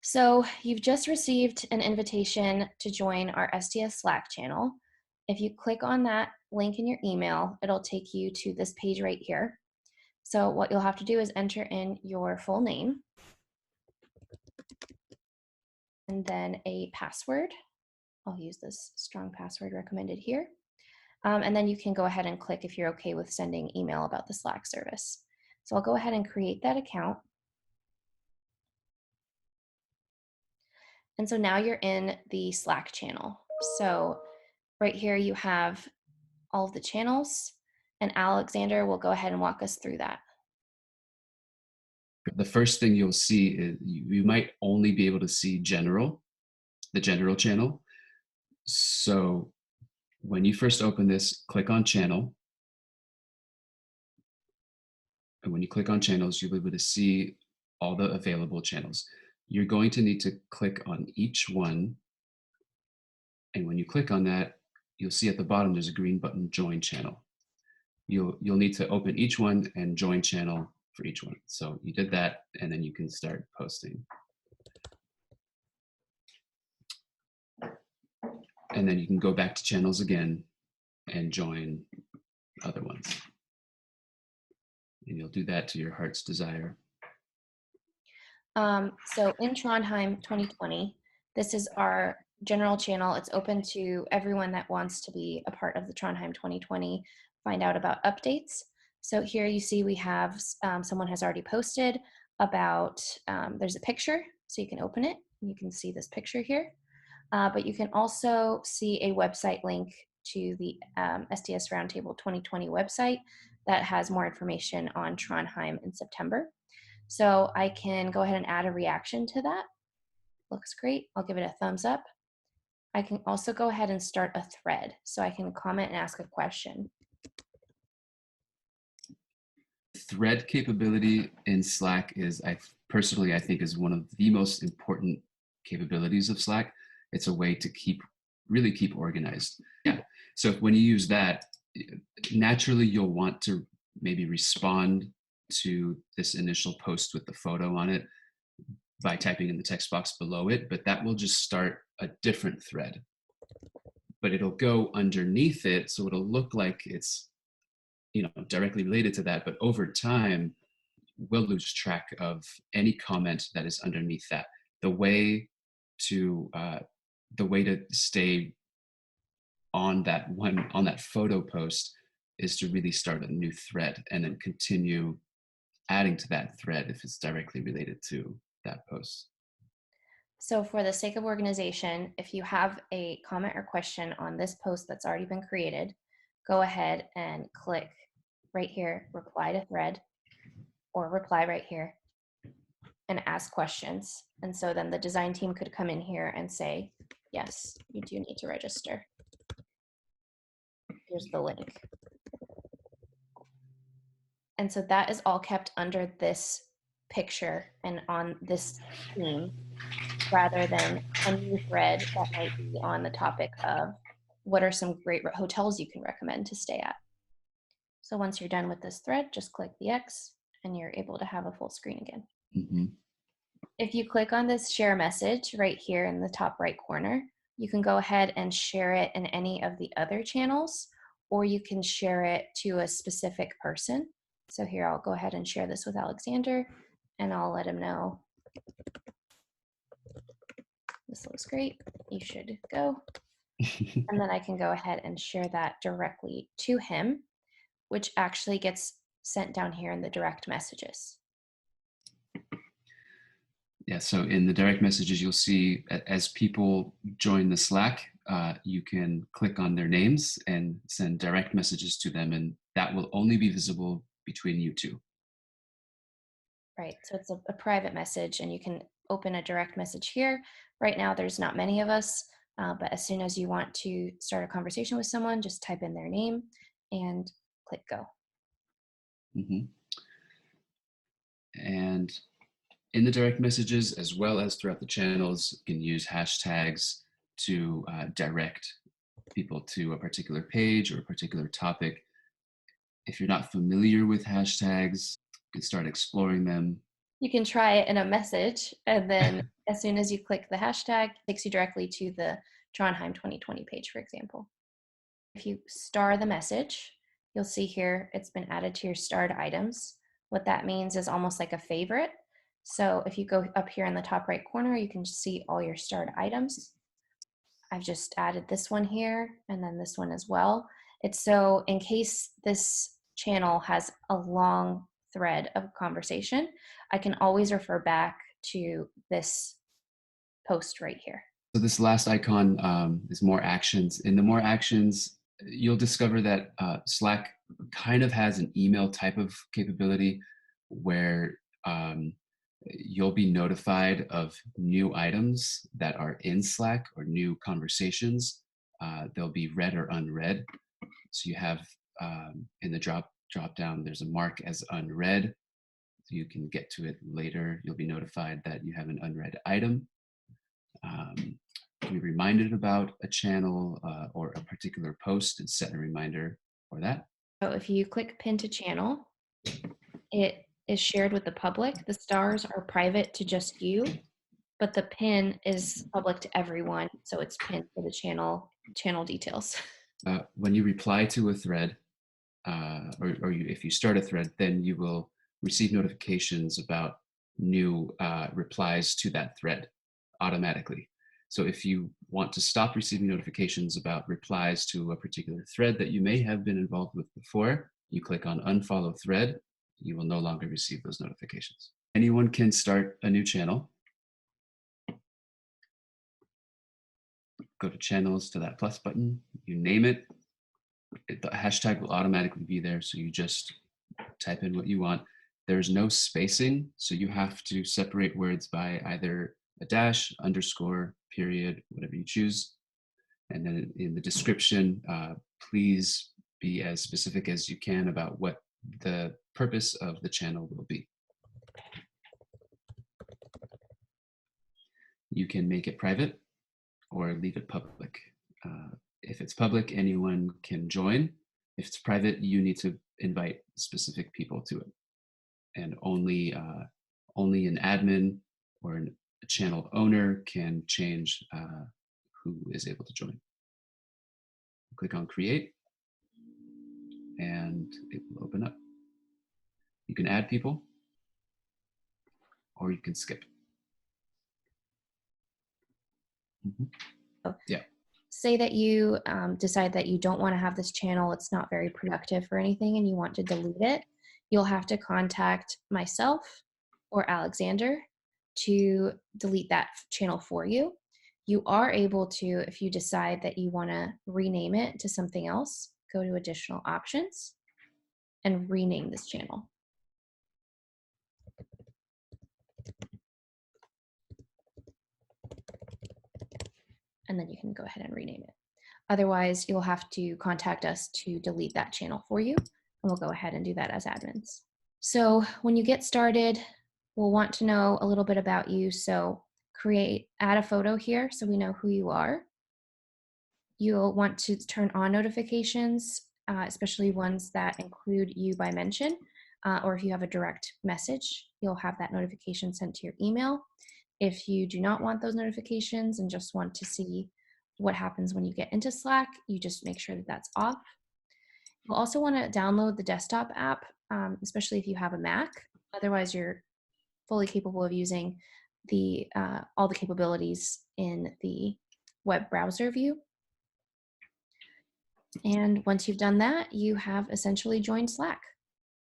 So you've just received an invitation to join our STS Slack channel. If you click on that link in your email, it'll take you to this page right here. So what you'll have to do is enter in your full name and then a password. I'll use this strong password recommended here. And then you can go ahead and click if you're okay with sending email about the Slack service. So I'll go ahead and create that account. And so now you're in the Slack channel. So right here you have all of the channels, and Alexander will go ahead and walk us through that. The first thing you'll see is you might only be able to see the general channel. So when you first open this, click on channel. And when you click on channels, you'll be able to see all the available channels. You're going to need to click on each one. And when you click on that, you'll see at the bottom, there's a green button, join channel. You'll need to open each one and join channel for each one. So you did that, and then you can start posting. And then you can go back to channels again and join other ones. And you'll do that to your heart's desire. So in Trondheim 2020, this is our general channel. It's open to everyone that wants to be a part of the Trondheim 2020, find out about updates. So here you see we have someone has already posted about, there's a picture, so you can open it. You can see this picture here. But you can also see a website link to the STS Roundtable 2020 website that has more information on Trondheim in September. So I can go ahead and add a reaction to that. Looks great. I'll give it a thumbs up. I can also go ahead and start a thread, so I can comment and ask a question. Thread capability in Slack is, I think, is one of the most important capabilities of Slack. It's a way to really keep organized. Yeah. So when you use that, naturally you'll want to maybe respond to this initial post with the photo on it by typing in the text box below it, but that will just start a different thread. But it'll go underneath it, so it'll look like it's directly related to that, but over time we'll lose track of any comment that is underneath that. The way to stay on that photo post is to really start a new thread and then continue adding to that thread if it's directly related to that post. So for the sake of organization, if you have a comment or question on this post that's already been created, go ahead and click right here, reply to thread, or reply right here and ask questions. And so then the design team could come in here and say, yes, you do need to register. Here's the link. And so that is all kept under this picture and on this theme, rather than a new thread that might be on the topic of what are some great hotels you can recommend to stay at. So once you're done with this thread, just click the X and you're able to have a full screen again. Mm-hmm. If you click on this share message right here in the top right corner, you can go ahead and share it in any of the other channels, or you can share it to a specific person. So here, I'll go ahead and share this with Alexander, and I'll let him know. This looks great. You should go. And then I can go ahead and share that directly to him, which actually gets sent down here in the direct messages. Yeah, so in the direct messages, you'll see as people join the Slack, you can click on their names and send direct messages to them, and that will only be visible between you two. Right, so it's a private message, and you can open a direct message here. Right now, there's not many of us, but as soon as you want to start a conversation with someone, just type in their name and click go. Mm-hmm. And in the direct messages, as well as throughout the channels, you can use hashtags to direct people to a particular page or a particular topic. If you're not familiar with hashtags, you can start exploring them. You can try it in a message, and then as soon as you click the hashtag, it takes you directly to the Trondheim 2020 page, for example. If you star the message, you'll see here it's been added to your starred items. What that means is almost like a favorite. So if you go up here in the top right corner, you can see all your starred items. I've just added this one here and then this one as well. It's so in case this channel has a long thread of conversation, I can always refer back to this post right here. So this last icon is more actions. In the more actions, you'll discover that Slack kind of has an email type of capability where you'll be notified of new items that are in Slack or new conversations. They'll be read or unread. So you have in the drop down, there's a mark as unread. So you can get to it later. You'll be notified that you have an unread item. Be reminded about a channel or a particular post and set a reminder for that. So if you click pin to channel, it is shared with the public. The stars are private to just you, but the pin is public to everyone. So it's pinned for the channel details. When you reply to a thread, if you start a thread, then you will receive notifications about new replies to that thread automatically. So if you want to stop receiving notifications about replies to a particular thread that you may have been involved with before, you click on unfollow thread, you will no longer receive those notifications. Anyone can start a new channel. Go to channels to that plus button, you name it, the hashtag will automatically be there. So you just type in what you want. There's no spacing, so you have to separate words by either a dash, underscore, period, whatever you choose. And then in the description, please be as specific as you can about what the purpose of the channel will be. You can make it private or leave it public. If it's public, anyone can join. If it's private, you need to invite specific people to it. And only an admin or a channel owner can change who is able to join. Click on create and it will open up. You can add people or you can skip. Yeah. Say that you decide that you don't want to have this channel, it's not very productive or anything, and you want to delete it. You'll have to contact myself or Alexander to delete that channel for you. You are able to, if you decide that you want to rename it to something else, go to additional options and rename this channel. And then you can go ahead and rename it. Otherwise, you'll have to contact us to delete that channel for you, and we'll go ahead and do that as admins. So when you get started, we'll want to know a little bit about you. So add a photo here so we know who you are. You'll want to turn on notifications, especially ones that include you by mention, or if you have a direct message, you'll have that notification sent to your email. If you do not want those notifications and just want to see what happens when you get into Slack, you just make sure that that's off. You'll also want to download the desktop app, especially if you have a Mac. Otherwise, you're fully capable of using all the capabilities in the web browser view. And once you've done that, you have essentially joined Slack.